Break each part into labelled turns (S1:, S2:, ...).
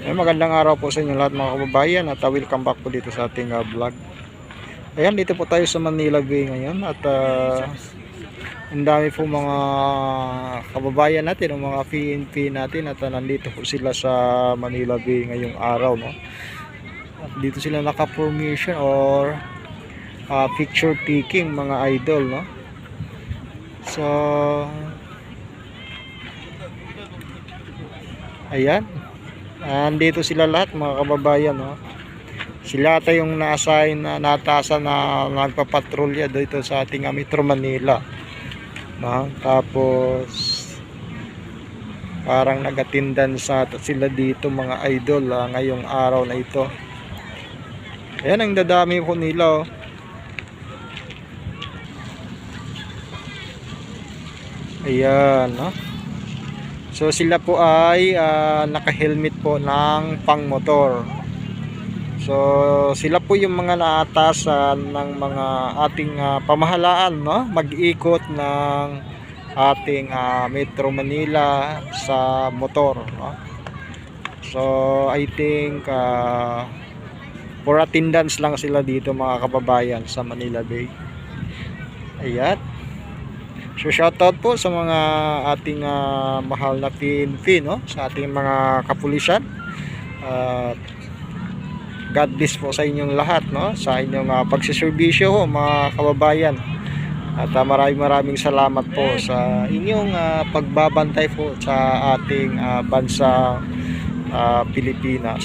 S1: Magandang araw po sa inyo lahat mga kababayan at welcome back po dito sa ating vlog. Ayan, dito po tayo sa Manila Bay ngayon at ang dami po mga kababayan natin, mga PNP natin at nandito po sila sa Manila Bay ngayong araw, no? At dito sila naka-formation or picture taking mga idol, no? So ayan, andito sila lahat mga kababayan, no? Sila tayong na-assign na natasan na nagpapatrolya dito sa ating Metro Manila, no? Tapos parang nagatindan sa sila dito mga idol ngayong araw na ito. Ayan, ang dadami po nila, oh. Ayan, no? So sila po ay naka-helmet po ng pang-motor. So sila po yung mga naatasan ng mga ating pamahalaan, no? Mag-ikot ng ating Metro Manila sa motor, no? So I think for attendance lang sila dito mga kababayan sa Manila Bay. Ayan. So shoutout po sa mga ating mahal na PNP, no? Sa ating mga kapulisan. God bless po sa inyong lahat, no? Sa inyong pagsiservisyo ho mga kababayan. At maraming salamat po sa inyong pagbabantay po sa ating bansa Pilipinas.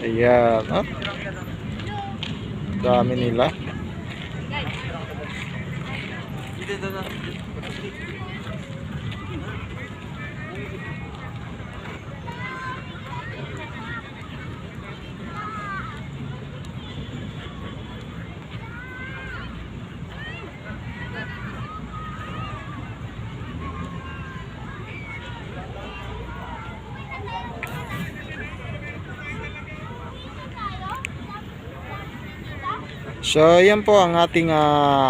S1: Ayan, no? Dami nila. So yan po ang ating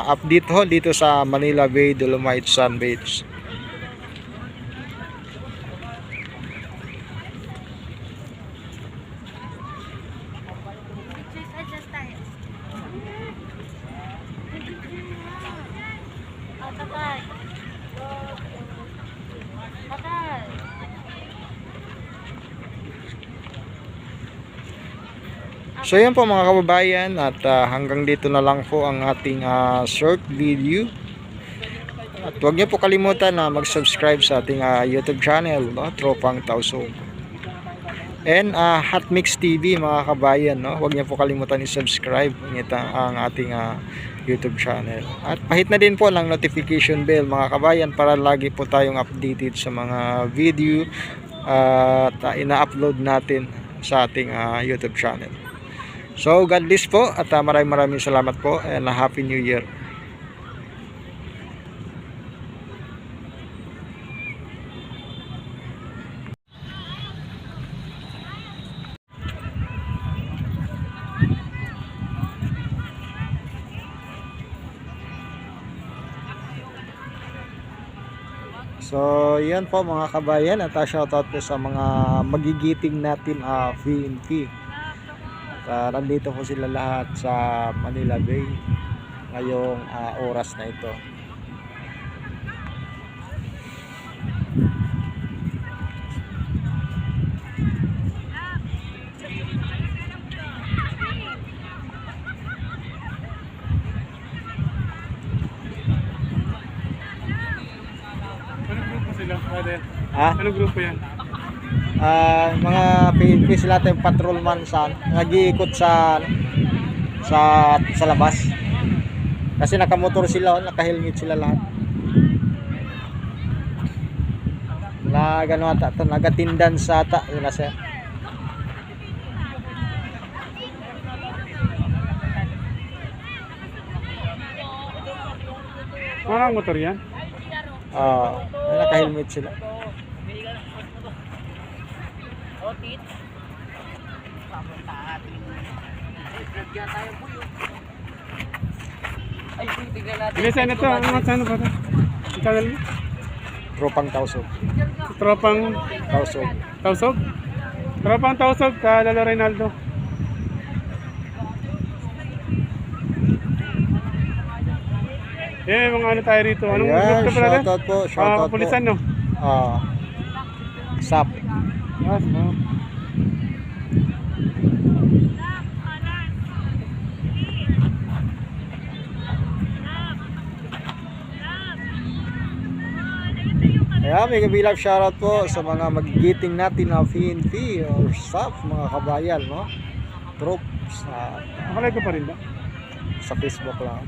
S1: update ho dito sa Manila Bay Dolomite Sun Beach. So yan po mga kababayan at hanggang dito na lang po ang ating short video. At huwag niyo po kalimutan na mag-subscribe sa ating YouTube channel, no? Tropang Tausog. And Hot Mix TV mga kabayan, no? Huwag niyo po kalimutan i-subscribe ang ating YouTube channel. At pahit na din po ng notification bell mga kabayan para lagi po tayong updated sa mga video at ina-upload natin sa ating YouTube channel. So God bless po at maraming salamat po and Happy New Year. So yan po mga kabayan at shoutout po sa mga magigiting natin PNP. Nandito po sila lahat sa Manila Bay ngayong oras na ito.
S2: Anong grupo sila?
S1: Anong
S2: grupo yan?
S1: Mga PNP sila tayong patrolman nag-iikot sa labas. Kasi nakamotor sila, naka-helmet sila lahat. Na gano ata to, nagatindan sa ata, yun na siya.
S2: Parang motor yan?
S1: Naka-helmet sila.
S2: Bilisan ito, ang ano ba ito? Ang channel mo?
S1: Tropang Tausog.
S2: Tropang
S1: Tausog.
S2: Tausog? Tropang Tausog, Lalo Reynaldo. Mga ano tayo rito. Anong
S1: Ayan,
S2: group ka pala?
S1: shoutout po, shoutout po.
S2: Kapulisan, no?
S1: SAP.
S2: Yes, no?
S1: Ayan, may kabilang shoutout po sa mga magigiting natin na PNP or SAP, mga kabayan, no? Troops
S2: Nakalay ko pa rin ba?
S1: sa Facebook lang.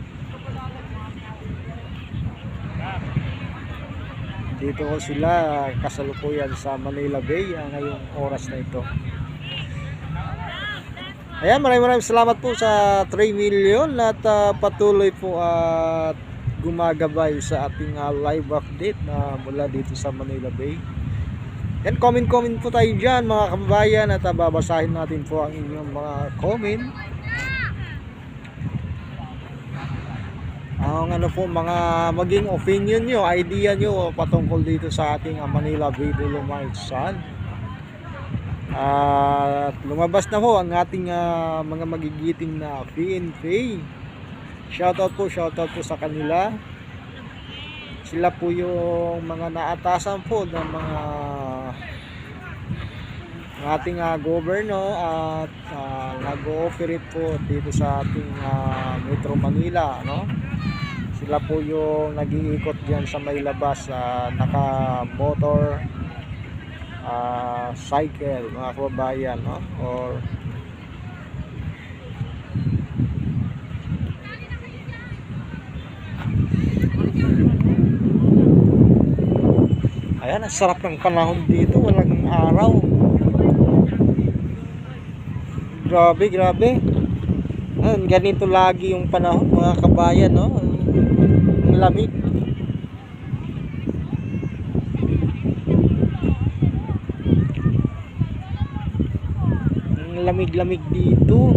S1: Dito ko sila kasalukuyan sa Manila Bay ngayong oras na ito. Ayan, maraming salamat po sa 3 million at patuloy po at gumagabay sa ating live update na mula dito sa Manila Bay. Yan, comment po tayo dyan mga kababayan at babasahin natin po ang inyong mga comment. Ang ano po, mga maging opinion nyo, idea nyo patungkol dito sa ating Manila Bay Dolomite Sun. At lumabas na ho ang ating mga magigiting na PNP. Shoutout po sa kanila. Sila po yung mga naatasan po ng mga ating gobyerno at nag-ooperate po dito sa ating Metro Manila, no? Sila po yung nag-iikot diyan sa may labas, naka-motor cycle, mga kababayan, no? Or ayan, ang sarap ng panahon dito, walang araw. Grabe. Ayan, ganito lagi yung panahon mga kabayan, no? Ang lamig. Ang lamig dito.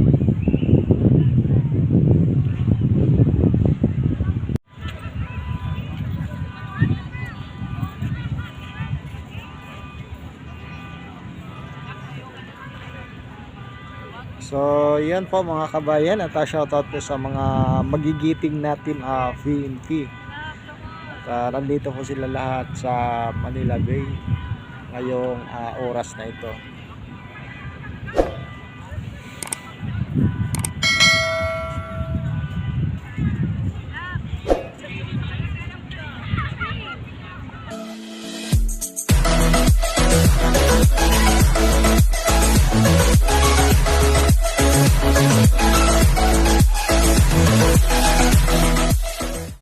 S1: So, yan po mga kabayan at shoutout po sa mga magigiting natin PNP. At nandito po sila lahat sa Manila Bay ngayong oras na ito.